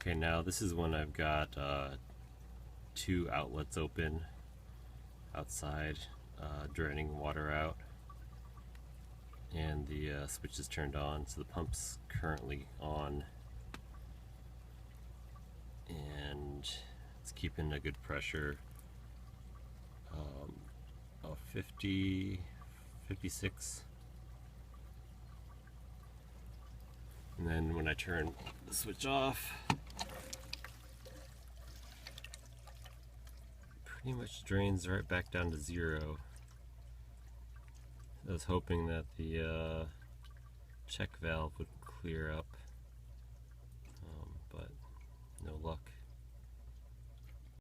Okay, now this is when I've got two outlets open outside, draining water out, and the switch is turned on, so the pump's currently on, and it's keeping a good pressure of 50, 56. And then when I turn the switch off, pretty much drains right back down to zero. I was hoping that the check valve would clear up, but no luck.